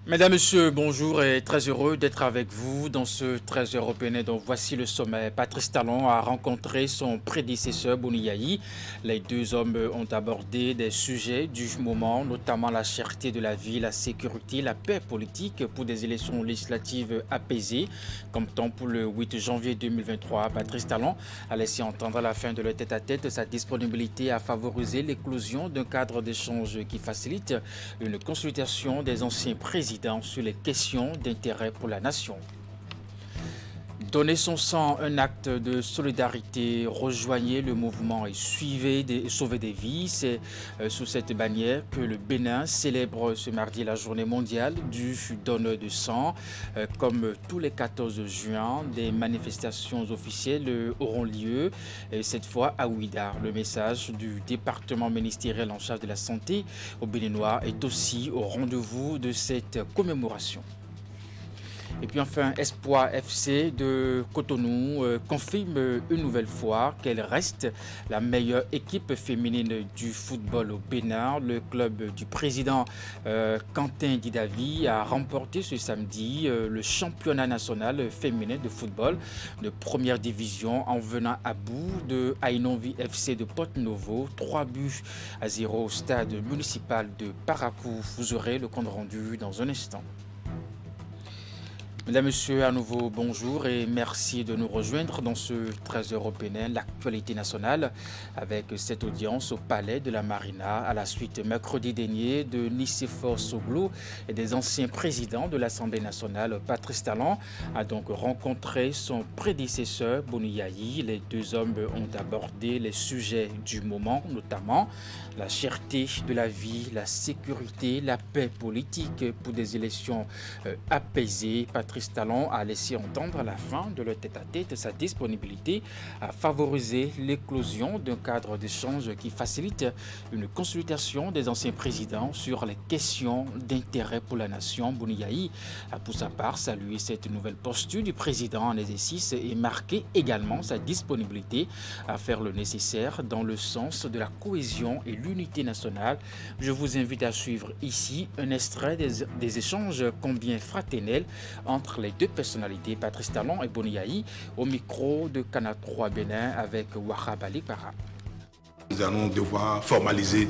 Mesdames, Messieurs, bonjour et très heureux d'être avec vous dans ce 13 européen. Donc voici le sommet. Patrice Talon a rencontré son prédécesseur Bouni Yayi. Les deux hommes ont abordé des sujets du moment, notamment la cherté de la vie, la sécurité, la paix politique pour des élections législatives apaisées. Comme temps pour le 8 janvier 2023, Patrice Talon a laissé entendre à la fin de leur tête-à-tête sa disponibilité à favoriser l'éclosion d'un cadre d'échange qui facilite une consultation des anciens présidents sur les questions d'intérêt pour la nation. Donner son sang, un acte de solidarité, rejoignez le mouvement et sauvez des vies. C'est sous cette bannière que le Bénin célèbre ce mardi la journée mondiale du don de sang. Comme tous les 14 juin, des manifestations officielles auront lieu, cette fois à Ouida. Le message du département ministériel en charge de la santé au Béninois est aussi au rendez-vous de cette commémoration. Et puis enfin, Espoir FC de Cotonou confirme une nouvelle fois qu'elle reste la meilleure équipe féminine du football au Bénin. Le club du président Quentin Didavi a remporté ce samedi le championnat national féminin de football de première division en venant à bout de Aïnonvi FC de Porto-Novo, 3-0 au stade municipal de Paracou. Vous aurez le compte rendu dans un instant. Mesdames, Messieurs, à nouveau bonjour et merci de nous rejoindre dans ce 13 européen, l'actualité nationale, avec cette audience au Palais de la Marina à la suite mercredi dernier de Nicéphore Soglo et des anciens présidents de l'Assemblée nationale. Patrice Talon a donc rencontré son prédécesseur Bouni Yayi. Les deux hommes ont abordé les sujets du moment, notamment la cherté de la vie, la sécurité, la paix politique pour des élections apaisées. Patrice Talon a laissé entendre à la fin de leur tête-à-tête sa disponibilité à favoriser l'éclosion d'un cadre d'échange qui facilite une consultation des anciens présidents sur les questions d'intérêt pour la nation. Bouni Yayi a pour sa part salué cette nouvelle posture du président en exercice et marqué également sa disponibilité à faire le nécessaire dans le sens de la cohésion et l'unité nationale. Je vous invite à suivre ici un extrait des échanges combien fraternels entre les deux personnalités, Patrice Talon et Bouni Yayi, au micro de Canal 3 Bénin avec Wahab Ali Para. Nous allons devoir formaliser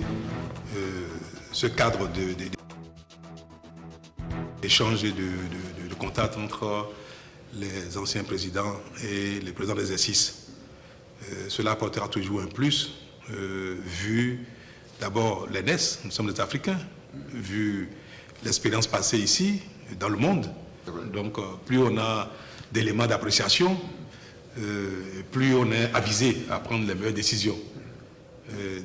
ce cadre d'échange et de contact entre les anciens présidents et les présidents d'exercice. Cela apportera toujours un plus, vu d'abord l'aînesse, nous sommes des Africains, vu l'expérience passée ici, dans le monde. Donc, plus on a d'éléments d'appréciation, plus on est avisé à prendre les meilleures décisions.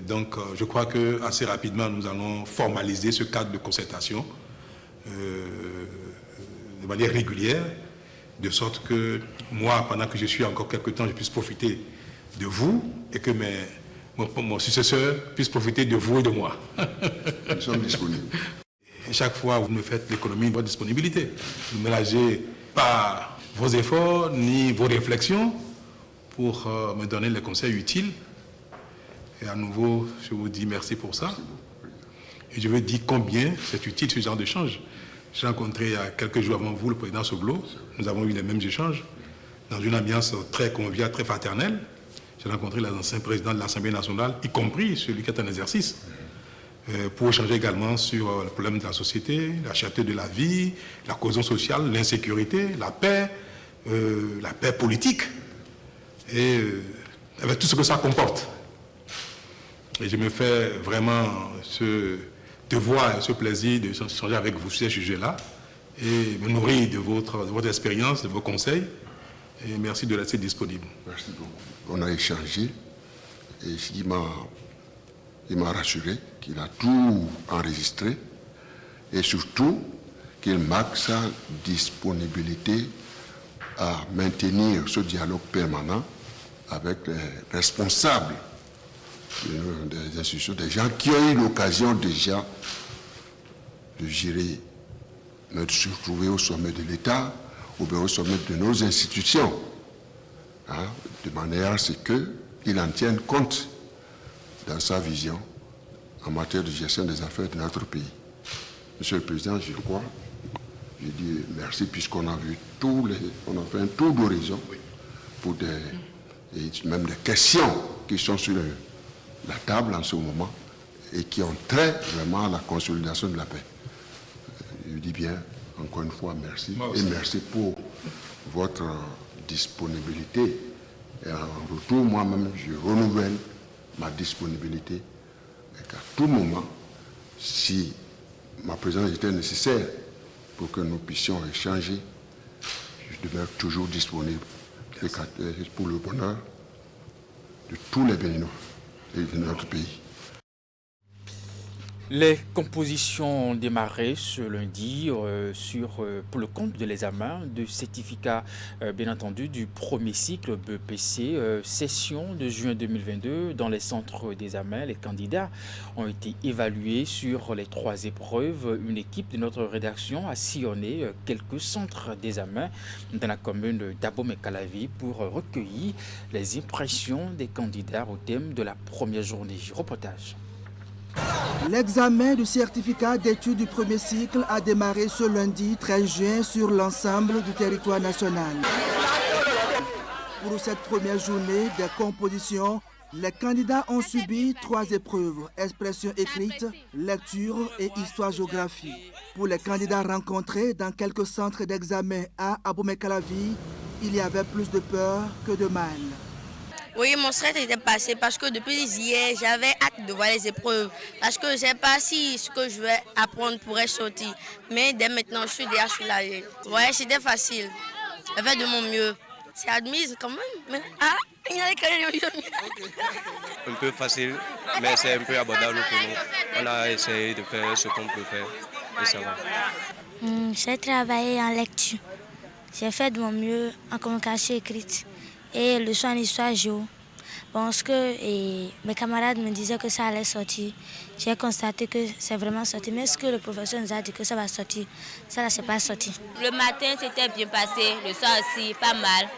Donc, je crois que assez rapidement, nous allons formaliser ce cadre de concertation de manière régulière, de sorte que moi, pendant que je suis encore quelque temps, je puisse profiter de vous et que mon successeur puisse profiter de vous et de moi. Nous sommes disponibles. Et chaque fois, vous me faites l'économie de votre disponibilité. Vous ne ménagez pas vos efforts ni vos réflexions pour me donner les conseils utiles. Et à nouveau, je vous dis merci pour ça. Et je veux dire combien c'est utile ce genre d'échange. J'ai rencontré il y a quelques jours avant vous le président Soglo. Nous avons eu les mêmes échanges dans une ambiance très conviviale, très fraternelle. J'ai rencontré les anciens présidents de l'Assemblée nationale, y compris celui qui est en exercice, pour échanger également sur le problème de la société, la cherté de la vie, la cohésion sociale, l'insécurité, la paix politique, et avec tout ce que ça comporte. Et je me fais vraiment ce devoir et ce plaisir de changer avec vous sur ces sujets-là et me nourrir de votre expérience, de vos conseils. Et merci de rester disponible. Merci beaucoup. On a échangé et il m'a rassuré qu'il a tout enregistré et surtout qu'il marque sa disponibilité à maintenir ce dialogue permanent avec les responsables des institutions, des gens qui ont eu l'occasion déjà de gérer, de se retrouver au sommet de l'État ou bien au sommet de nos institutions, hein, de manière à ce qu'il en tienne compte dans sa vision en matière de gestion des affaires de notre pays. Monsieur le Président, je crois Je dis merci puisqu'on a vu on a fait un tour d'horizon pour même des questions qui sont sur la table en ce moment et qui ont trait vraiment à la consolidation de la paix. Je dis bien, encore une fois, merci. Et merci pour votre disponibilité. Et en retour, moi-même, je renouvelle ma disponibilité. Et qu'à tout moment, si ma présence était nécessaire pour que nous puissions échanger, je demeure toujours disponible pour le bonheur de tous les Béninois et de notre pays. Les compositions ont démarré ce lundi pour le compte de l'examen de certificat, bien entendu, du premier cycle BEPC, session de juin 2022. Dans les centres d'examen, les candidats ont été évalués sur les 3 épreuves. Une équipe de notre rédaction a sillonné quelques centres d'examen dans la commune d'Abomey-Calavi pour recueillir les impressions des candidats au thème de la première journée. Reportage. L'examen du certificat d'études du premier cycle a démarré ce lundi 13 juin sur l'ensemble du territoire national. Pour cette première journée des compositions, les candidats ont subi 3 épreuves, expression écrite, lecture et histoire-géographie. Pour les candidats rencontrés dans quelques centres d'examen à Abomey-Calavi, il y avait plus de peur que de mal. Oui, mon stress était passé parce que depuis hier, j'avais hâte de voir les épreuves. Parce que je ne sais pas si ce que je vais apprendre pourrait sortir. Mais dès maintenant, je suis déjà soulagée. Ouais, c'était facile. J'ai fait de mon mieux. C'est admis quand même. Mais, il y a un peu facile, mais c'est un peu abordable pour nous. On a essayé de faire ce qu'on peut faire et ça va. J'ai travaillé en lecture. J'ai fait de mon mieux en communication écrite. Et le soir en histoire géo, parce que mes camarades me disaient que ça allait sortir. J'ai constaté que c'est vraiment sorti. Mais ce que le professeur nous a dit que ça va sortir, ça ne s'est pas sorti. Le matin, c'était bien passé. Le soir aussi, pas mal.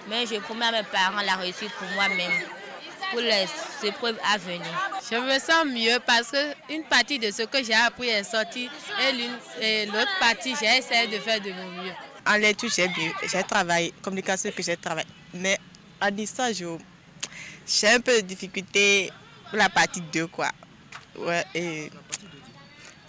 Mais je promets à mes parents la réussite pour moi-même, pour les épreuves à venir. Je me sens mieux parce qu'une partie de ce que j'ai appris est sortie et l'autre partie, j'ai essayé de faire de mon mieux. En lecture, j'ai travaillé, communication que j'ai travaillé. Mais en histoire, j'ai un peu de difficulté pour la partie 2, quoi. Ouais,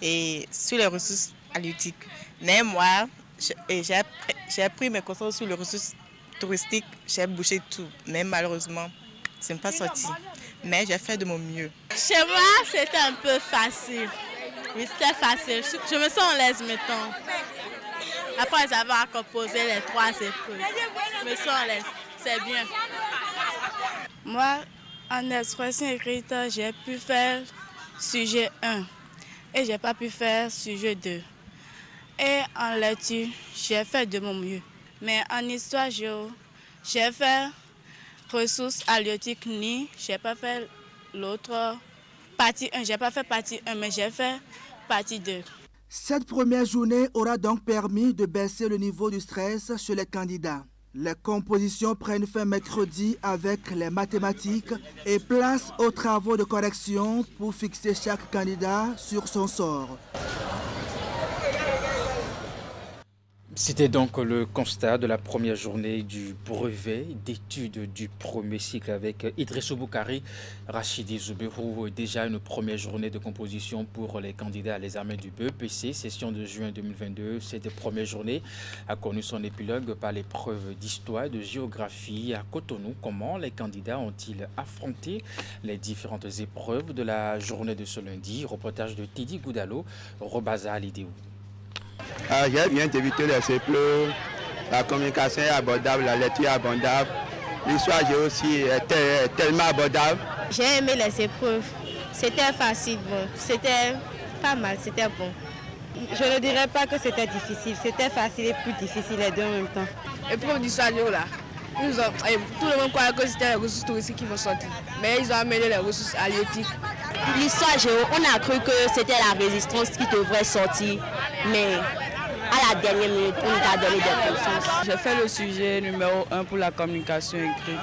et sur les ressources halieutiques. Mais moi, j'ai pris mes constats sur les ressources touristiques, j'ai bouché tout. Mais malheureusement, ce n'est pas sorti. Mais j'ai fait de mon mieux. Chez moi, c'était un peu facile. Oui, c'était facile. Je me sens à l'aise maintenant. Après avoir composé les 3 épreuves, je me sens à l'aise. C'est bien. Moi, en expression écrite, j'ai pu faire sujet 1 et j'ai pas pu faire sujet 2. Et en lecture, j'ai fait de mon mieux. Mais en histoire géo, j'ai fait ressources halieutiques ni, j'ai pas fait l'autre partie 1. J'ai pas fait partie 1, mais j'ai fait partie 2. Cette première journée aura donc permis de baisser le niveau du stress chez les candidats. Les compositions prennent fin mercredi avec les mathématiques et place aux travaux de correction pour fixer chaque candidat sur son sort. C'était donc le constat de la première journée du brevet d'études du premier cycle avec Idrissou Boukari, Rachidi Zouberou. Déjà une première journée de composition pour les candidats à l'examen du BEPC, session de juin 2022. Cette première journée a connu son épilogue par l'épreuve d'histoire et de géographie à Cotonou. Comment les candidats ont-ils affronté les différentes épreuves de la journée de ce lundi? Reportage de Tidi Goudalo, Robaza Alidéou. J'ai bien évité les épreuves, la communication est abordable, la lecture est abordable, l'histoire j'ai aussi tellement abordable. J'ai aimé les épreuves, c'était facile, bon, c'était pas mal, c'était bon. Je ne dirais pas que c'était difficile, c'était facile et plus difficile les deux en même temps. L'épreuve d'histoire là, tout le monde croyait que c'était les ressources touristiques qui vont sortir, mais ils ont amené les ressources halieutiques. L'histoire géo, on a cru que c'était la résistance qui devrait sortir, mais à la dernière minute, on nous a donné des consciences. J'ai fait le sujet numéro 1 pour la communication écrite.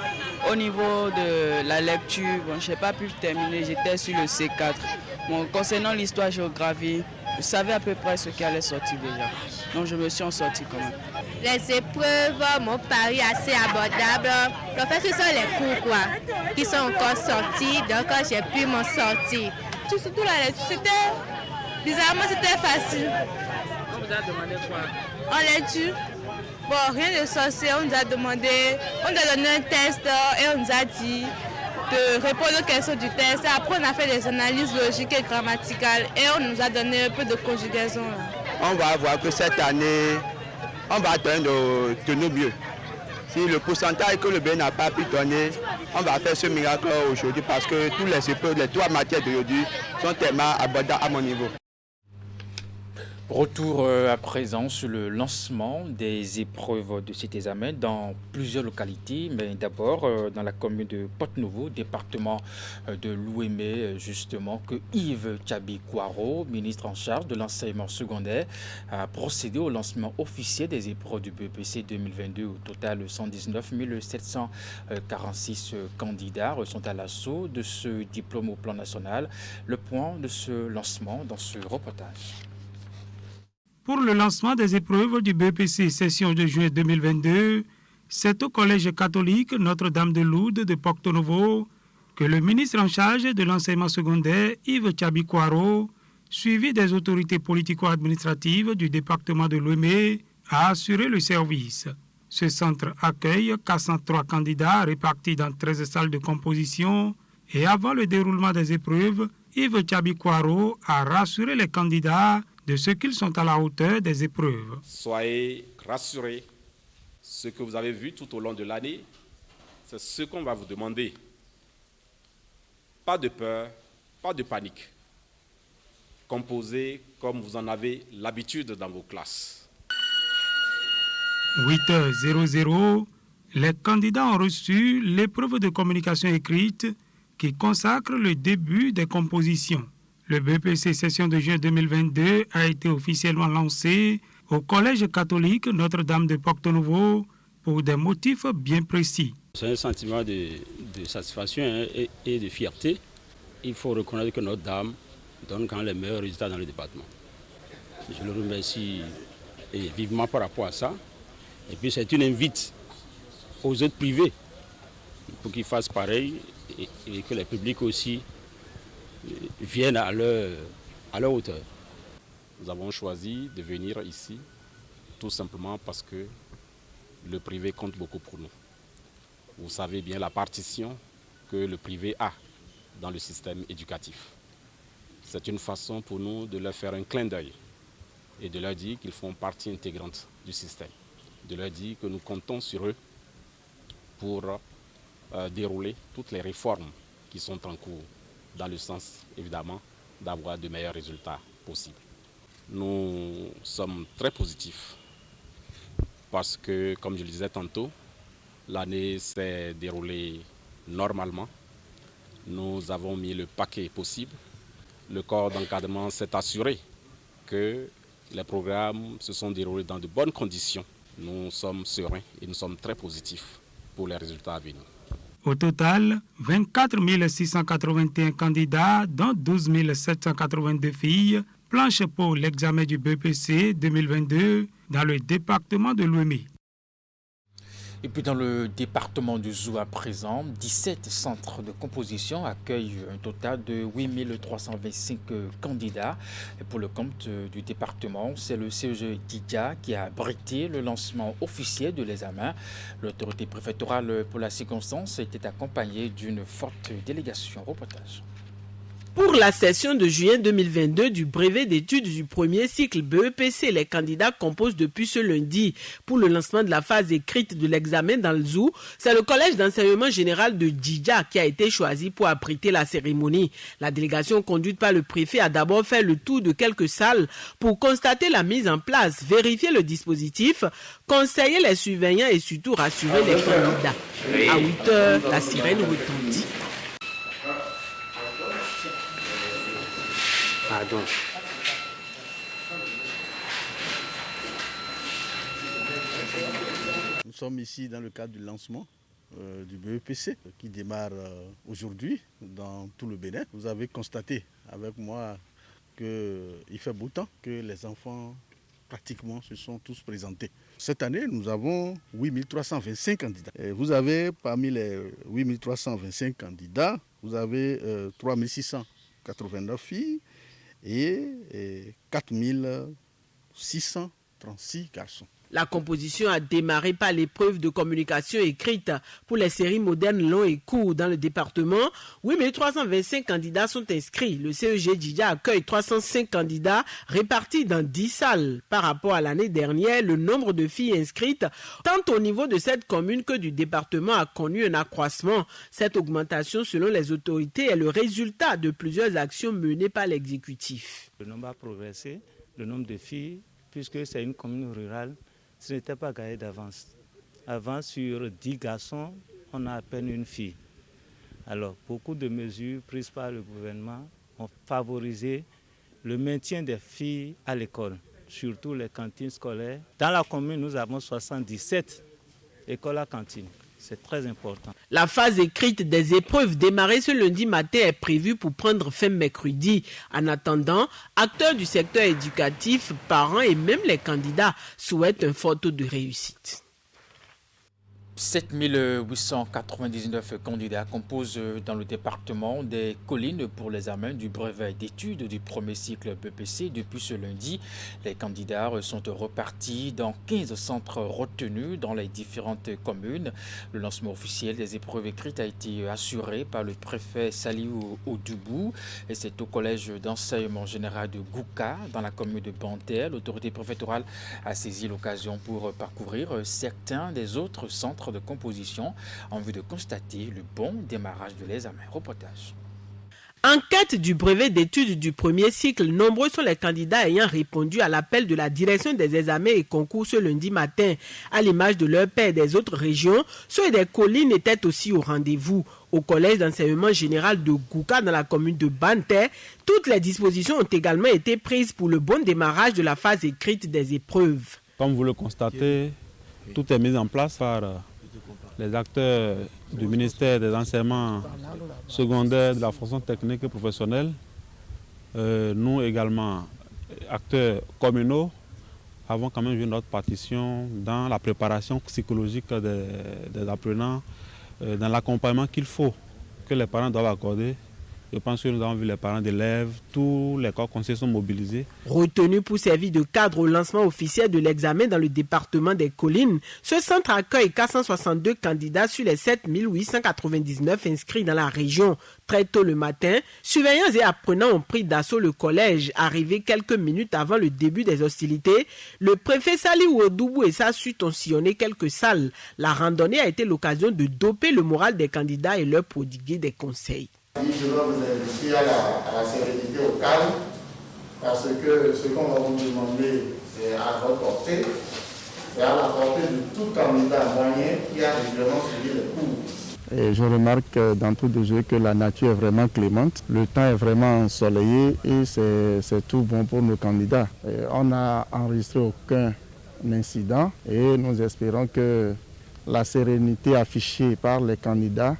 Au niveau de la lecture, bon, je n'ai pas pu terminer, j'étais sur le C4. Bon, concernant l'histoire-géographie, je savais à peu près ce qui allait sortir déjà. Donc je me suis en sortie quand même. Les épreuves m'ont paru assez abordables. En fait, ce sont les cours qui sont encore sortis, donc j'ai pu m'en sortir. Surtout la lecture, bizarrement c'était facile. On vous a demandé quoi? En lecture, bon, rien de sorcier, on nous a donné un test et on nous a dit de répondre aux questions du test. Après, on a fait des analyses logiques et grammaticales et on nous a donné un peu de conjugaison. Là. On va voir que cette année, on va donner de nos mieux. Si le pourcentage que le B n'a pas pu donner, on va faire ce miracle aujourd'hui parce que tous les épreuves, les 3 matières d'aujourd'hui sont tellement abordables à mon niveau. Retour à présent sur le lancement des épreuves de cet examen dans plusieurs localités, mais d'abord dans la commune de Porte-Nouveau, département de l'Ouémé, justement, que Yves Tchabi-Kouaro, ministre en charge de l'enseignement secondaire, a procédé au lancement officiel des épreuves du BEPC 2022. Au total, 119 746 candidats sont à l'assaut de ce diplôme au plan national. Le point de ce lancement dans ce reportage. Pour le lancement des épreuves du BEPC session de juin 2022, c'est au Collège catholique Notre-Dame de Lourdes de Porto-Novo que le ministre en charge de l'enseignement secondaire, Yves Tchabi-Kouaro, suivi des autorités politico-administratives du département de l'Ouémé, a assuré le service. Ce centre accueille 403 candidats répartis dans 13 salles de composition et avant le déroulement des épreuves, Yves Tchabi-Kouaro a rassuré les candidats de ce qu'ils sont à la hauteur des épreuves. Soyez rassurés, ce que vous avez vu tout au long de l'année, c'est ce qu'on va vous demander. Pas de peur, pas de panique. Composez comme vous en avez l'habitude dans vos classes. 8h00, les candidats ont reçu l'épreuve de communication écrite qui consacre le début des compositions. Le BEPC session de juin 2022 a été officiellement lancé au Collège catholique Notre-Dame de Porto-Novo pour des motifs bien précis. C'est un sentiment de satisfaction et de fierté. Il faut reconnaître que Notre-Dame donne quand même les meilleurs résultats dans le département. Je le remercie vivement par rapport à ça. Et puis c'est une invite aux autres privés pour qu'ils fassent pareil et que les publics aussi viennent à leur hauteur. Nous avons choisi de venir ici tout simplement parce que le privé compte beaucoup pour nous. Vous savez bien la partition que le privé a dans le système éducatif. C'est une façon pour nous de leur faire un clin d'œil et de leur dire qu'ils font partie intégrante du système. De leur dire que nous comptons sur eux pour dérouler toutes les réformes qui sont en cours, dans le sens, évidemment, d'avoir de meilleurs résultats possibles. Nous sommes très positifs parce que, comme je le disais tantôt, l'année s'est déroulée normalement. Nous avons mis le paquet possible. Le corps d'encadrement s'est assuré que les programmes se sont déroulés dans de bonnes conditions. Nous sommes sereins et nous sommes très positifs pour les résultats à venir. Au total, 24 681 candidats, dont 12 782 filles, planchent pour l'examen du BEPC 2022 dans le département de l'Ouémé. Et puis dans le département du Zou à présent, 17 centres de composition accueillent un total de 8 325 candidats. Et pour le compte du département, c'est le CEG Didja qui a abrité le lancement officiel de l'examen. L'autorité préfectorale pour la circonstance était accompagnée d'une forte délégation. Reportage. Pour la session de juin 2022 du brevet d'études du premier cycle BEPC, les candidats composent depuis ce lundi. Pour le lancement de la phase écrite de l'examen dans le Zou, c'est le collège d'enseignement général de Djidja qui a été choisi pour abriter la cérémonie. La délégation conduite par le préfet a d'abord fait le tour de quelques salles pour constater la mise en place, vérifier le dispositif, conseiller les surveillants et surtout rassurer les candidats. À 8h, la sirène retentit. Pardon. Nous sommes ici dans le cadre du lancement du BEPC qui démarre aujourd'hui dans tout le Bénin. Vous avez constaté avec moi qu'il fait beau temps, que les enfants pratiquement se sont tous présentés. Cette année, nous avons 8325 candidats. Et vous avez parmi les 8325 candidats, vous avez 3689 filles et 4636 garçons. La composition a démarré par l'épreuve de communication écrite pour les séries modernes long et court dans le département. 8325 candidats sont inscrits. Le CEG Djidja accueille 305 candidats répartis dans 10 salles. Par rapport à l'année dernière, le nombre de filles inscrites, tant au niveau de cette commune que du département, a connu un accroissement. Cette augmentation, selon les autorités, est le résultat de plusieurs actions menées par l'exécutif. Le nombre a progressé, le nombre de filles, puisque c'est une commune rurale. Ce n'était pas gagné d'avance. Avant, sur 10 garçons, on a à peine une fille. Alors, beaucoup de mesures prises par le gouvernement ont favorisé le maintien des filles à l'école, surtout les cantines scolaires. Dans la commune, nous avons 77 écoles à cantine. C'est très important. La phase écrite des épreuves démarrée ce lundi matin est prévue pour prendre fin mercredi. En attendant, acteurs du secteur éducatif, parents et même les candidats souhaitent un fort taux de réussite. 7899 candidats composent dans le département des collines pour l'examen du brevet d'études du premier cycle BPC. Depuis ce lundi, les candidats sont repartis dans 15 centres retenus dans les différentes communes. Le lancement officiel des épreuves écrites a été assuré par le préfet Saliou Odoubou et c'est au collège d'enseignement général de Gouka dans la commune de Bantel. L'autorité préfectorale a saisi l'occasion pour parcourir certains des autres centres de composition en vue de constater le bon démarrage de l'examen. Reportage. En quête du brevet d'études du premier cycle, nombreux sont les candidats ayant répondu à l'appel de la direction des examens et concours ce lundi matin. À l'image de leurs pairs des autres régions, ceux des collines étaient aussi au rendez-vous. Au collège d'enseignement général de Gouka dans la commune de Banté, toutes les dispositions ont également été prises pour le bon démarrage de la phase écrite des épreuves. Comme vous le constatez, tout est mis en place par les acteurs du ministère des enseignements secondaires, de la fonction technique et professionnelle. Nous également, acteurs communaux, avons quand même joué notre partition dans la préparation psychologique des apprenants, dans l'accompagnement qu'il faut, que les parents doivent accorder. Je pense que nous avons vu les parents d'élèves, tous les corps conseillers sont mobilisés. Retenu pour servir de cadre au lancement officiel de l'examen dans le département des collines, ce centre accueille 462 candidats sur les 7899 inscrits dans la région. Très tôt le matin, surveillants et apprenants ont pris d'assaut le collège. Arrivé quelques minutes avant le début des hostilités, le préfet Saliou Odoubou et sa suite ont sillonné quelques salles. La randonnée a été l'occasion de doper le moral des candidats et leur prodiguer des conseils. Je dois vous inviter à la sérénité, au calme, parce que ce qu'on va vous demander, c'est à votre portée, c'est à la portée de tout candidat moyen qui a régulièrement suivi les cours. Et je remarque dans tout le jeu que la nature est vraiment clémente, le temps est vraiment ensoleillé et c'est tout bon pour nos candidats. Et on n'a enregistré aucun incident et nous espérons que la sérénité affichée par les candidats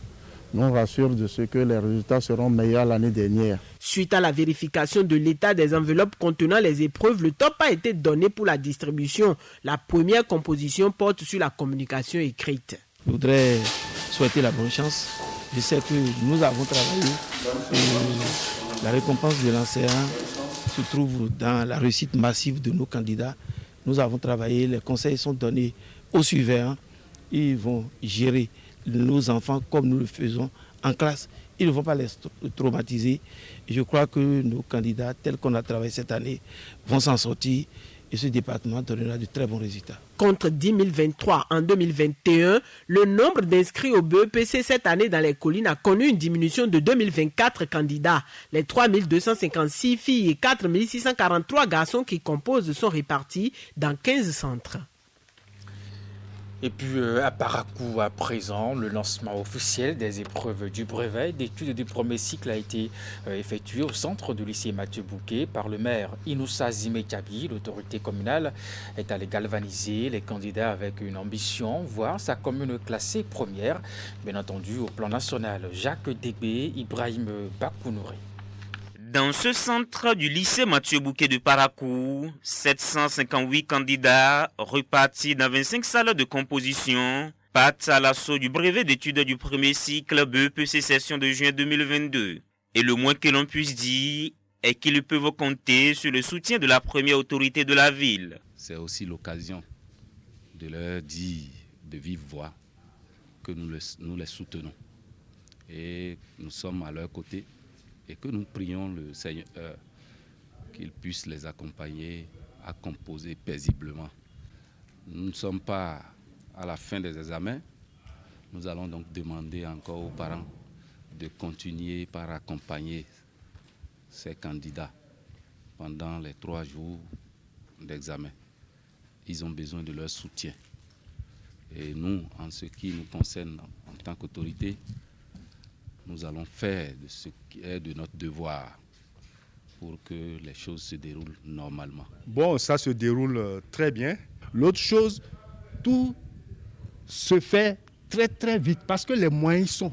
nous rassure de ce que les résultats seront meilleurs l'année dernière. Suite à la vérification de l'état des enveloppes contenant les épreuves, le top a été donné pour la distribution. La première composition porte sur la communication écrite. Je voudrais souhaiter la bonne chance. Je sais que nous avons travaillé et la récompense de l'enseignant se trouve dans la réussite massive de nos candidats. Nous avons travaillé, les conseils sont donnés aux surveillants. Ils vont gérer nos enfants comme nous le faisons en classe. Ils ne vont pas les traumatiser. Je crois que nos candidats, tels qu'on a travaillé cette année, vont s'en sortir et ce département donnera de très bons résultats. Contre 10 023 en 2021, le nombre d'inscrits au BEPC cette année dans les collines a connu une diminution de 2024 candidats. Les 3 256 filles et 4 643 garçons qui composent sont répartis dans 15 centres. Et puis à Parakou, à présent, le lancement officiel des épreuves du brevet d'études du premier cycle a été effectué au centre du lycée Mathieu Bouquet par le maire Inoussa Zimekabi. L'autorité communale est allée galvaniser les candidats avec une ambition, voir sa commune classée première, bien entendu au plan national. Jacques Débé, Ibrahim Bakounouri. Dans ce centre du lycée Mathieu Bouquet de Parakou, 758 candidats repartis dans 25 salles de composition partent à l'assaut du brevet d'études du premier cycle BEPC session de juin 2022. Et le moins que l'on puisse dire est qu'ils peuvent compter sur le soutien de la première autorité de la ville. C'est aussi l'occasion de leur dire de vive voix que nous les soutenons. Et nous sommes à leur côté et que nous prions le Seigneur qu'il puisse les accompagner à composer paisiblement. Nous ne sommes pas à la fin des examens. Nous allons donc demander encore aux parents de continuer par accompagner ces candidats pendant les 3 jours d'examen. Ils ont besoin de leur soutien. Et nous, en ce qui nous concerne en tant qu'autorité, nous allons faire de ce qui est de notre devoir pour que les choses se déroulent normalement. Bon, ça se déroule très bien. L'autre chose, tout se fait très très vite parce que les moyens sont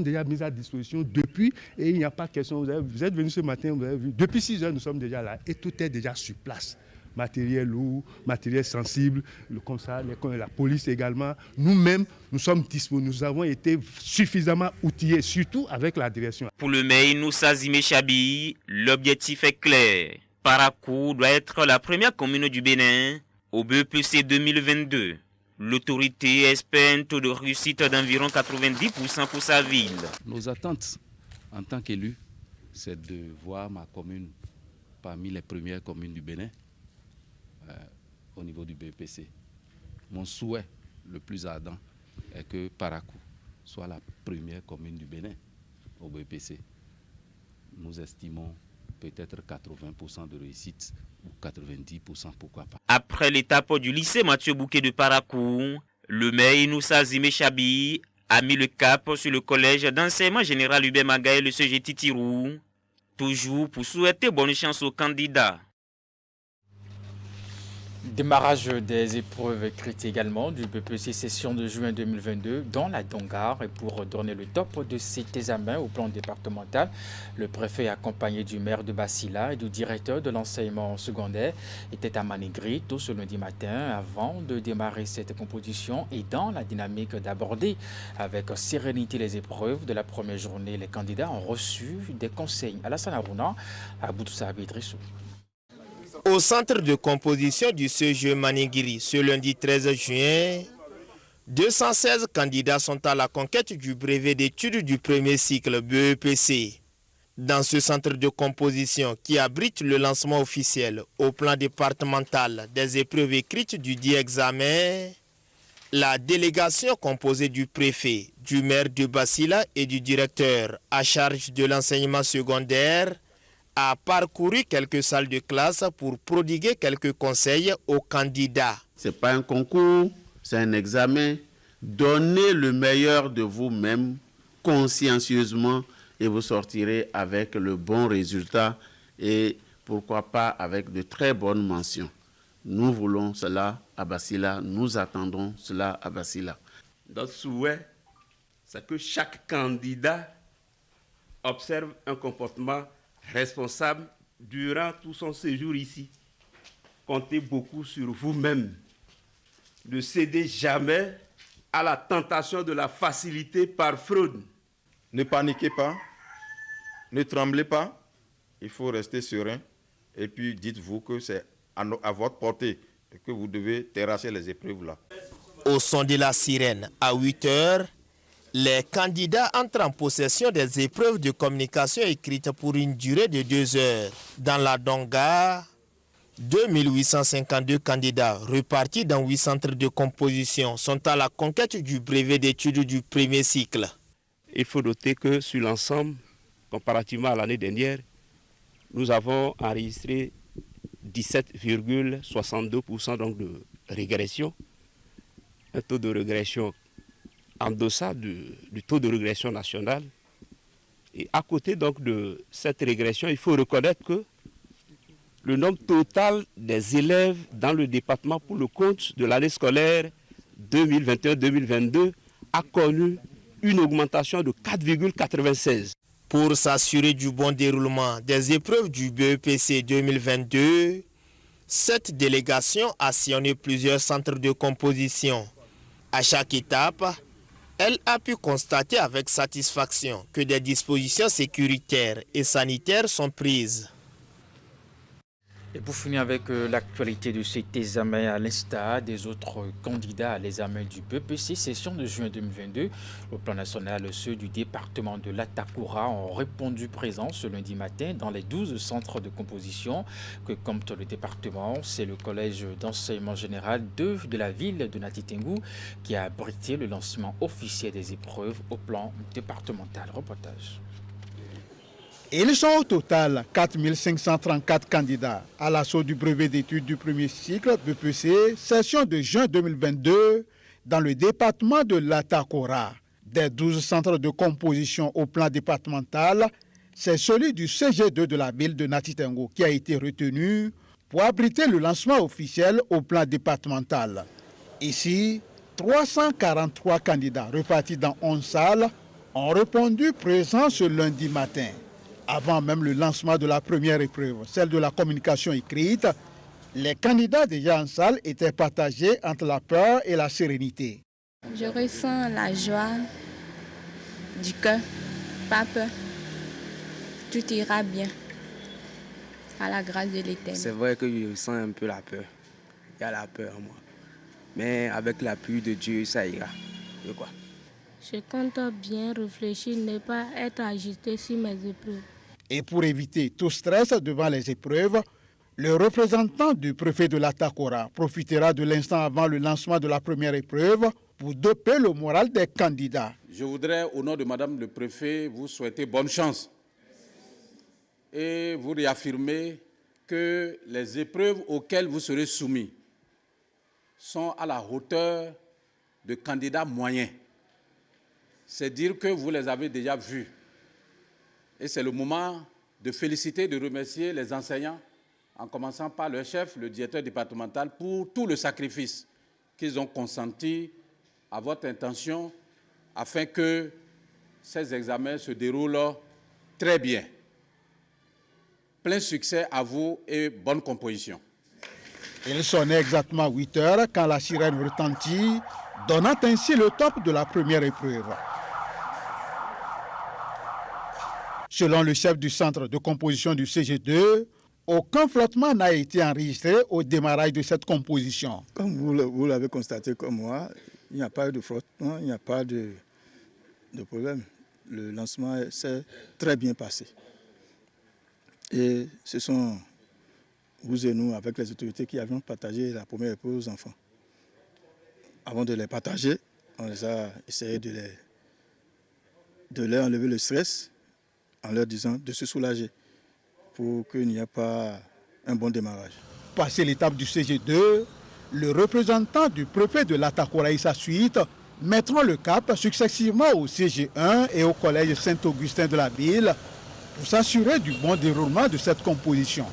déjà mis à disposition depuis et il n'y a pas question. Vous êtes venu ce matin, vous avez vu, depuis 6 heures nous sommes déjà là et tout est déjà sur place. Matériel lourd, matériel sensible, comme ça, la police également. Nous-mêmes, nous sommes disponibles, nous avons été suffisamment outillés, surtout avec la direction. Pour le maire Inoussa Zimé Chabi, l'objectif est clair. Parakou doit être la première commune du Bénin au BEPC 2022. L'autorité espère un taux de réussite d'environ 90% pour sa ville. Nos attentes en tant qu'élus, c'est de voir ma commune parmi les premières communes du Bénin. Au niveau du BEPC. Mon souhait le plus ardent est que Parakou soit la première commune du Bénin au BEPC. Nous estimons peut-être 80% de réussite ou 90%, pourquoi pas. Après l'étape du lycée Mathieu Bouquet de Parakou, le maire Inoussa Zimé Chabi a mis le cap sur le collège d'enseignement général Hubert Magaye, le CG Titirou, toujours pour souhaiter bonne chance aux candidats. Démarrage des épreuves écrites également du BEPC session de juin 2022 dans la Dongare. Et pour donner le top de cet examen au plan départemental, le préfet accompagné du maire de Basila et du directeur de l'enseignement secondaire était à Manigri tôt ce lundi matin avant de démarrer cette composition et dans la dynamique d'aborder avec sérénité les épreuves de la première journée. Les candidats ont reçu des conseils. Alassane Harouna, à Boutoussa Abidrissou. Au centre de composition du CEG Manigiri, ce lundi 13 juin, 216 candidats sont à la conquête du brevet d'études du premier cycle BEPC. Dans ce centre de composition qui abrite le lancement officiel au plan départemental des épreuves écrites du dit examen, la délégation composée du préfet, du maire de Basila et du directeur à charge de l'enseignement secondaire a parcouru quelques salles de classe pour prodiguer quelques conseils aux candidats. Ce n'est pas un concours, c'est un examen. Donnez le meilleur de vous-même consciencieusement et vous sortirez avec le bon résultat et pourquoi pas avec de très bonnes mentions. Nous voulons cela à Basila, nous attendons cela à Basila. Notre souhait, c'est que chaque candidat observe un comportement responsable durant tout son séjour ici. Comptez beaucoup sur vous-même. Ne cédez jamais à la tentation de la facilité par fraude. Ne paniquez pas, ne tremblez pas, il faut rester serein et puis dites-vous que c'est à votre portée et que vous devez terrasser les épreuves là. Au son de la sirène, à 8 heures, les candidats entrent en possession des épreuves de communication écrites pour une durée de 2 heures. Dans la Donga, 2852 candidats repartis dans 8 centres de composition sont à la conquête du brevet d'études du premier cycle. Il faut noter que sur l'ensemble, comparativement à l'année dernière, nous avons enregistré 17,62% donc de régression, un taux de régression en deçà du taux de régression national. Et à côté donc de cette régression, il faut reconnaître que le nombre total des élèves dans le département pour le compte de l'année scolaire 2021-2022 a connu une augmentation de 4,96. Pour s'assurer du bon déroulement des épreuves du BEPC 2022, cette délégation a sillonné plusieurs centres de composition. À chaque étape, elle a pu constater avec satisfaction que des dispositions sécuritaires et sanitaires sont prises. Et pour finir avec l'actualité de cet examen, à l'instar des autres candidats à l'examen du BEPC, session de juin 2022, au plan national, ceux du département de l'Atakoura ont répondu présent ce lundi matin dans les 12 centres de composition que compte le département. C'est le collège d'enseignement général 2 de la ville de Nati-Tengou qui a abrité le lancement officiel des épreuves au plan départemental. Reportage. Ils sont au total 4 534 candidats à l'assaut du brevet d'études du premier cycle BEPC, session de juin 2022, dans le département de l'Atakoura. Des 12 centres de composition au plan départemental, c'est celui du CG2 de la ville de Nati-Tengou qui a été retenu pour abriter le lancement officiel au plan départemental. Ici, 343 candidats repartis dans 11 salles ont répondu présents ce lundi matin. Avant même le lancement de la première épreuve, celle de la communication écrite, les candidats déjà en salle étaient partagés entre la peur et la sérénité. Je ressens la joie du cœur, pas peur. Tout ira bien, à la grâce de l'Éternel. C'est vrai que je ressens un peu la peur. Il y a la peur en moi. Mais avec l'appui de Dieu, ça ira. Je compte bien réfléchir, ne pas être agité sur mes épreuves. Et pour éviter tout stress devant les épreuves, le représentant du préfet de l'Atakoura profitera de l'instant avant le lancement de la première épreuve pour doper le moral des candidats. Je voudrais, au nom de Madame le préfet, vous souhaiter bonne chance et vous réaffirmer que les épreuves auxquelles vous serez soumis sont à la hauteur de candidats moyens. C'est dire que vous les avez déjà vus. Et c'est le moment de féliciter, de remercier les enseignants, en commençant par leur chef, le directeur départemental, pour tout le sacrifice qu'ils ont consenti à votre intention afin que ces examens se déroulent très bien. Plein succès à vous et bonne composition. Il sonnait exactement 8 heures quand la sirène retentit, donnant ainsi le top de la première épreuve. Selon le chef du centre de composition du CG2, aucun flottement n'a été enregistré au démarrage de cette composition. Comme vous l'avez constaté comme moi, il n'y a pas eu de flottement, il n'y a pas de problème. Le lancement s'est très bien passé. Et ce sont vous et nous, avec les autorités, qui avions partagé la première épreuve aux enfants. Avant de les partager, on les a essayé de leur enlever le stress, en leur disant de se soulager pour qu'il n'y ait pas un bon démarrage. Passé l'étape du CG2, le représentant du préfet de l'Atakoura et sa suite mettront le cap successivement au CG1 et au collège Saint-Augustin de la ville pour s'assurer du bon déroulement de cette composition.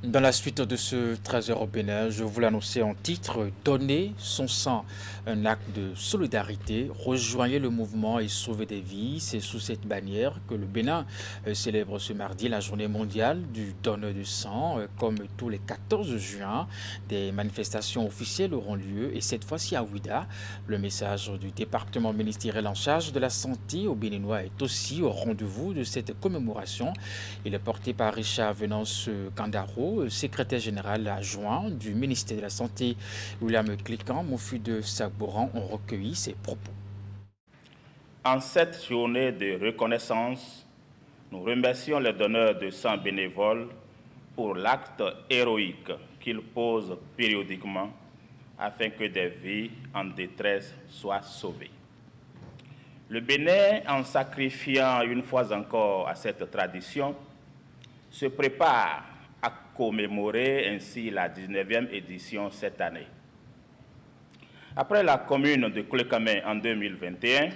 Dans la suite de ce 13 européen, je vous l'annonçais en titre, donner son sang, un acte de solidarité, rejoignez le mouvement et sauvez des vies. C'est sous cette bannière que le Bénin célèbre ce mardi la journée mondiale du donneur de sang. Comme tous les 14 juin, des manifestations officielles auront lieu et cette fois-ci à Ouida. Le message du département ministériel en charge de la santé au Béninois est aussi au rendez-vous de cette commémoration. Il est porté par Richard Venance Kandaro, secrétaire général adjoint du ministère de la Santé. William Cliquant, Moufi de Sagboran ont recueilli ses propos. En cette journée de reconnaissance, nous remercions les donneurs de sang bénévoles pour l'acte héroïque qu'ils posent périodiquement afin que des vies en détresse soient sauvées. Le Bénin, en sacrifiant une fois encore à cette tradition, se prépare à commémorer ainsi la 19e édition cette année. Après la commune de Klekame en 2021,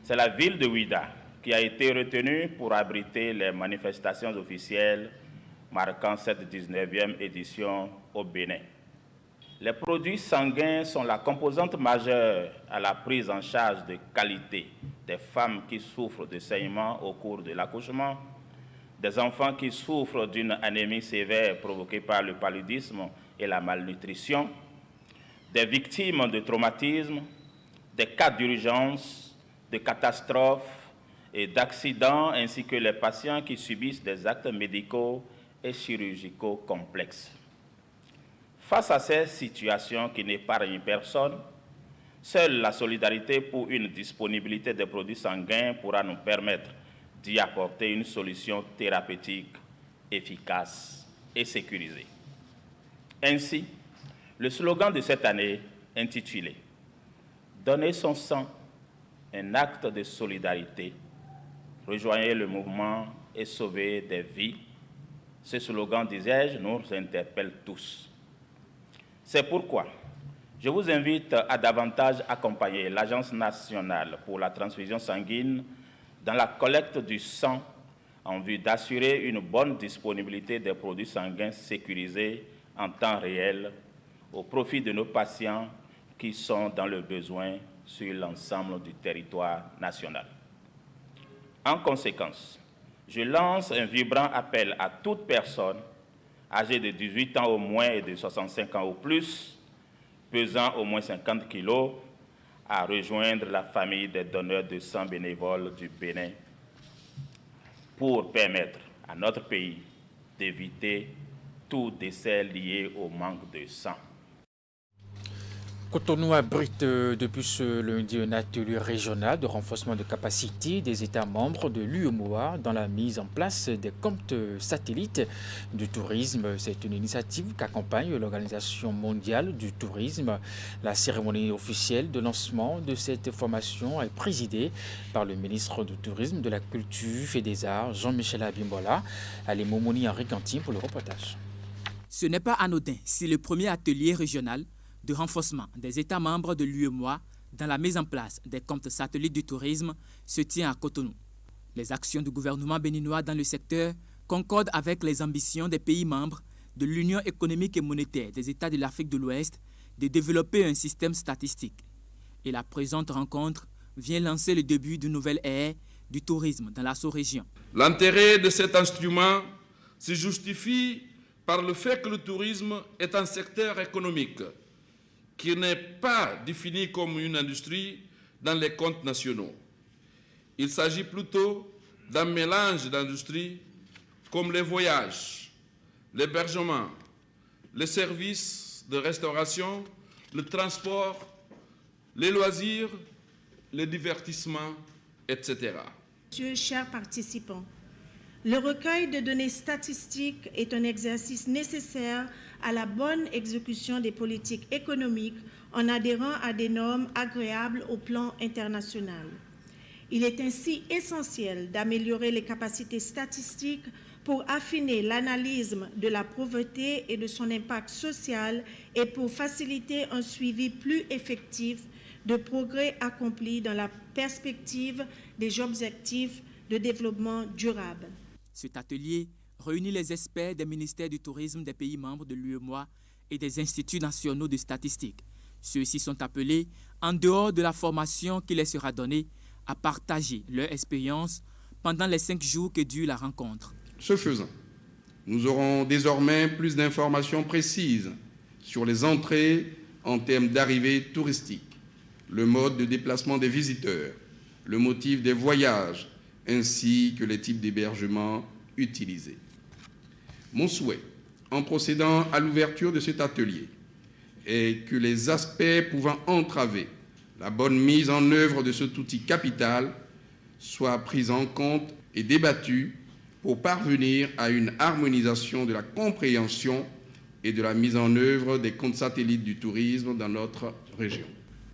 c'est la ville de Ouida qui a été retenue pour abriter les manifestations officielles marquant cette 19e édition au Bénin. Les produits sanguins sont la composante majeure à la prise en charge de qualité des femmes qui souffrent de saignements au cours de l'accouchement, des enfants qui souffrent d'une anémie sévère provoquée par le paludisme et la malnutrition, des victimes de traumatismes, des cas d'urgence, de catastrophes et d'accidents, ainsi que les patients qui subissent des actes médicaux et chirurgicaux complexes. Face à ces situations qui n'épargnent personne, seule la solidarité pour une disponibilité des produits sanguins pourra nous permettre d'y apporter une solution thérapeutique efficace et sécurisée. Ainsi, le slogan de cette année, intitulé « Donner son sang, un acte de solidarité, rejoignez le mouvement et sauvez des vies », ce slogan, disais-je, nous interpelle tous. C'est pourquoi je vous invite à davantage accompagner l'Agence nationale pour la transfusion sanguine dans la collecte du sang en vue d'assurer une bonne disponibilité des produits sanguins sécurisés en temps réel au profit de nos patients qui sont dans le besoin sur l'ensemble du territoire national. En conséquence, je lance un vibrant appel à toute personne âgée de 18 ans au moins et de 65 ans au plus, pesant au moins 50 kilos, à rejoindre la famille des donneurs de sang bénévoles du Bénin pour permettre à notre pays d'éviter tout décès lié au manque de sang. Cotonou abrite depuis ce lundi un atelier régional de renforcement de capacité des États membres de l'UEMOA dans la mise en place des comptes satellites du tourisme. C'est une initiative qu'accompagne l'Organisation mondiale du tourisme. La cérémonie officielle de lancement de cette formation est présidée par le ministre du Tourisme, de la Culture et des Arts, Jean-Michel Abimbola. Ali Momoni Henri Cantin pour le reportage. Ce n'est pas anodin, c'est le premier atelier régional de renforcement des États membres de l'UEMOA dans la mise en place des comptes satellites du tourisme se tient à Cotonou. Les actions du gouvernement béninois dans le secteur concordent avec les ambitions des pays membres de l'Union économique et monétaire des États de l'Afrique de l'Ouest de développer un système statistique. Et la présente rencontre vient lancer le début d'une nouvelle ère du tourisme dans la sous-région. L'intérêt de cet instrument se justifie par le fait que le tourisme est un secteur économique qui n'est pas défini comme une industrie dans les comptes nationaux. Il s'agit plutôt d'un mélange d'industries comme les voyages, l'hébergement, les services de restauration, le transport, les loisirs, les divertissements, etc. Monsieur, chers participants, le recueil de données statistiques est un exercice nécessaire à la bonne exécution des politiques économiques en adhérant à des normes agréables au plan international. Il est ainsi essentiel d'améliorer les capacités statistiques pour affiner l'analyse de la pauvreté et de son impact social et pour faciliter un suivi plus effectif de progrès accomplis dans la perspective des objectifs de développement durable. Cet atelier réunit les experts des ministères du tourisme des pays membres de l'UEMOA et des instituts nationaux de statistiques. Ceux-ci sont appelés, en dehors de la formation qui leur sera donnée, à partager leur expérience pendant les 5 jours que dure la rencontre. Ce faisant, nous aurons désormais plus d'informations précises sur les entrées en termes d'arrivées touristiques, le mode de déplacement des visiteurs, le motif des voyages, ainsi que les types d'hébergement utilisés. Mon souhait, en procédant à l'ouverture de cet atelier, est que les aspects pouvant entraver la bonne mise en œuvre de cet outil capital soient pris en compte et débattus pour parvenir à une harmonisation de la compréhension et de la mise en œuvre des comptes satellites du tourisme dans notre région.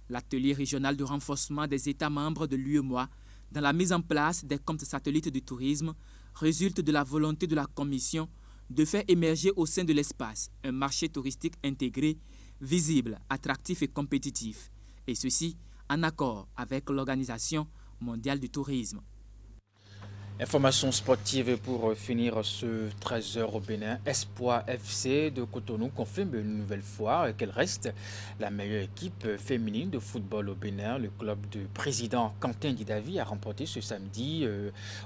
L'atelier régional de renforcement des États membres de l'UEMOA dans la mise en place des comptes satellites du tourisme résulte de la volonté de la Commission de faire émerger au sein de l'espace un marché touristique intégré, visible, attractif et compétitif, et ceci en accord avec l'Organisation mondiale du tourisme. Information sportive pour finir ce 13h au Bénin. Espoir FC de Cotonou confirme une nouvelle fois qu'elle reste la meilleure équipe féminine de football au Bénin. Le club du président Quentin Didavi a remporté ce samedi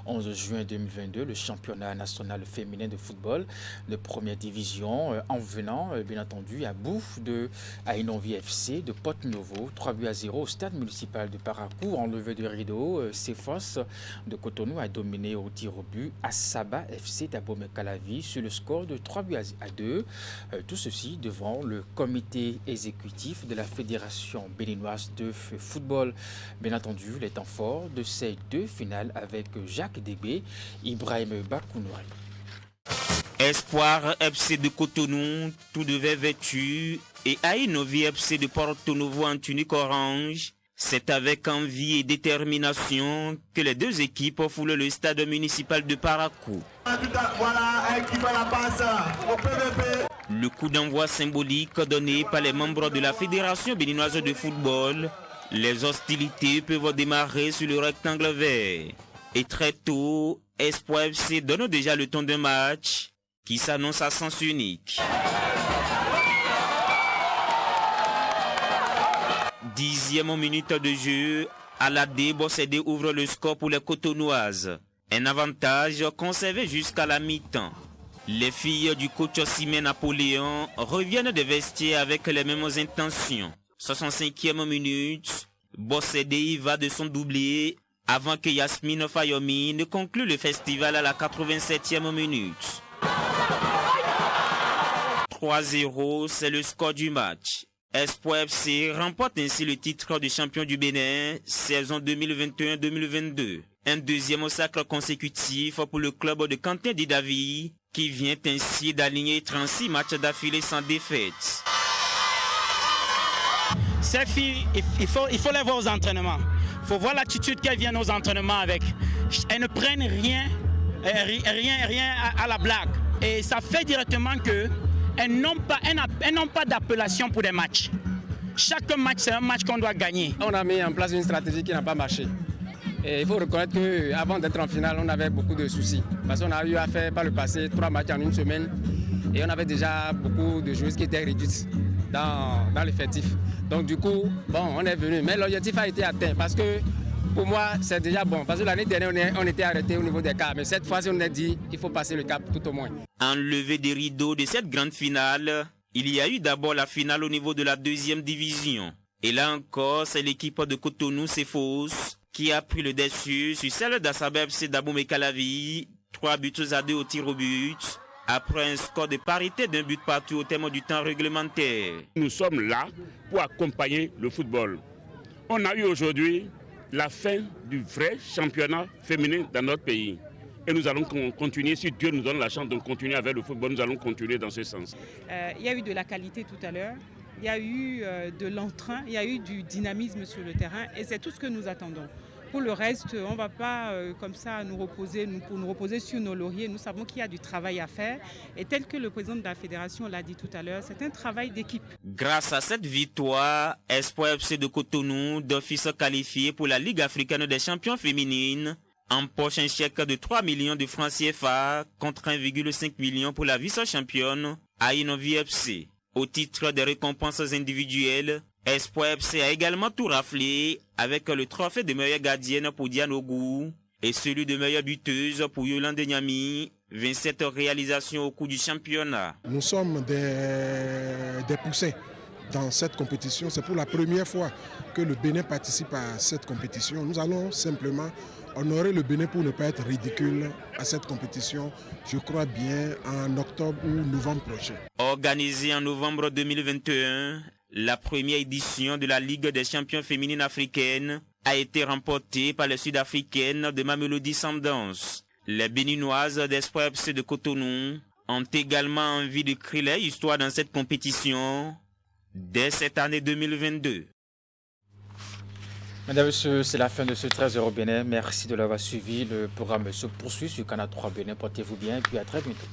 11 juin 2022 le championnat national féminin de football de première division en venant bien entendu à bout de Ainovi FC de Porte-Novo 3-0 au stade municipal de Parakou. En levée de rideau, Cefos de Cotonou a dominé au tir au but à Saba FC d'Abomey-Calavi sur le score de 3-2. Tout ceci devant le comité exécutif de la Fédération béninoise de football. Bien entendu, les temps forts de ces deux finales avec Jacques Débé, Ibrahim Bakounouri. Espoir FC de Cotonou, tout devait vêtu, et Ainovi FC de Porto-Novo en tunique orange. C'est avec envie et détermination que les deux équipes foulent le stade municipal de Parakou. Le coup d'envoi symbolique donné par les membres de la Fédération béninoise de football, les hostilités peuvent démarrer sur le rectangle vert. Et très tôt, Espoir FC donne déjà le ton d'un match qui s'annonce à sens unique. 10e minute de jeu, Aladé Bossédé ouvre le score pour les Cotonoises. Un avantage conservé jusqu'à la mi-temps. Les filles du coach Simé Napoléon reviennent des vestiaires avec les mêmes intentions. 65e minute, Bossédé y va de son doublé avant que Yasmine Fayomi ne conclue le festival à la 87e minute. 3-0, c'est le score du match. Espoir FC remporte ainsi le titre de champion du Bénin, saison 2021-2022. Un deuxième sacre consécutif pour le club de Quentin Didavi, qui vient ainsi d'aligner 36 matchs d'affilée sans défaite. Ces filles, il faut les voir aux entraînements. Il faut voir l'attitude qu'elles viennent aux entraînements avec. Elles ne prennent rien à la blague. Et ça fait directement que elles n'ont pas d'appellation pour des matchs. Chaque match, c'est un match qu'on doit gagner. On a mis en place une stratégie qui n'a pas marché. Et il faut reconnaître qu'avant d'être en finale, on avait beaucoup de soucis. Parce qu'on a eu à faire par le passé 3 matchs en une semaine. Et on avait déjà beaucoup de joueuses qui étaient réduites dans l'effectif. Donc du coup, on est venu. Mais l'objectif a été atteint parce que pour moi, c'est déjà bon. Parce que l'année dernière, on était arrêté au niveau des cas. Mais cette fois-ci, on a dit qu'il faut passer le cap tout au moins. En levée des rideaux de cette grande finale, il y a eu d'abord la finale au niveau de la 2e division. Et là encore, c'est l'équipe de Cotonou Cefos qui a pris le dessus sur celle d'Assaba FC d'Abomey-Calavi. 3-2 au tir au but, après un score de parité d'un but partout au terme du temps réglementaire. Nous sommes là pour accompagner le football. On a eu aujourd'hui la fin du vrai championnat féminin dans notre pays. Et nous allons continuer, si Dieu nous donne la chance de continuer avec le football, nous allons continuer dans ce sens. Il y a eu de la qualité tout à l'heure, il y a eu de l'entrain, il y a eu du dynamisme sur le terrain et c'est tout ce que nous attendons. Pour le reste, on ne va pas comme ça nous reposer sur nos lauriers. Nous savons qu'il y a du travail à faire. Et tel que le président de la fédération l'a dit tout à l'heure, c'est un travail d'équipe. Grâce à cette victoire, Espoir FC de Cotonou, d'office qualifié pour la Ligue africaine des champions féminines, empoche un chèque de 3 millions de francs CFA contre 1,5 million pour la vice-championne Ainovi FC. Au titre des récompenses individuelles, Espoir FC a également tout raflé avec le trophée de meilleure gardienne pour Diane Ogou et celui de meilleure buteuse pour Yolande Nyami. 27 réalisations au cours du championnat. Nous sommes des poussins dans cette compétition. C'est pour la première fois que le Bénin participe à cette compétition. Nous allons simplement honorer le Bénin pour ne pas être ridicule à cette compétition, je crois bien en octobre ou novembre prochain. Organisée en novembre 2021, la première édition de la Ligue des champions féminines africaines a été remportée par les Sud-Africaines de Mamelodi Sundowns. Les Béninoises d'Espoir FC de Cotonou ont également envie de créer leur histoire dans cette compétition dès cette année 2022. Mesdames et messieurs, c'est la fin de ce 13h au Bénin. Merci de l'avoir suivi. Le programme se poursuit sur Canal 3 Bénin. Portez-vous bien et puis à très bientôt.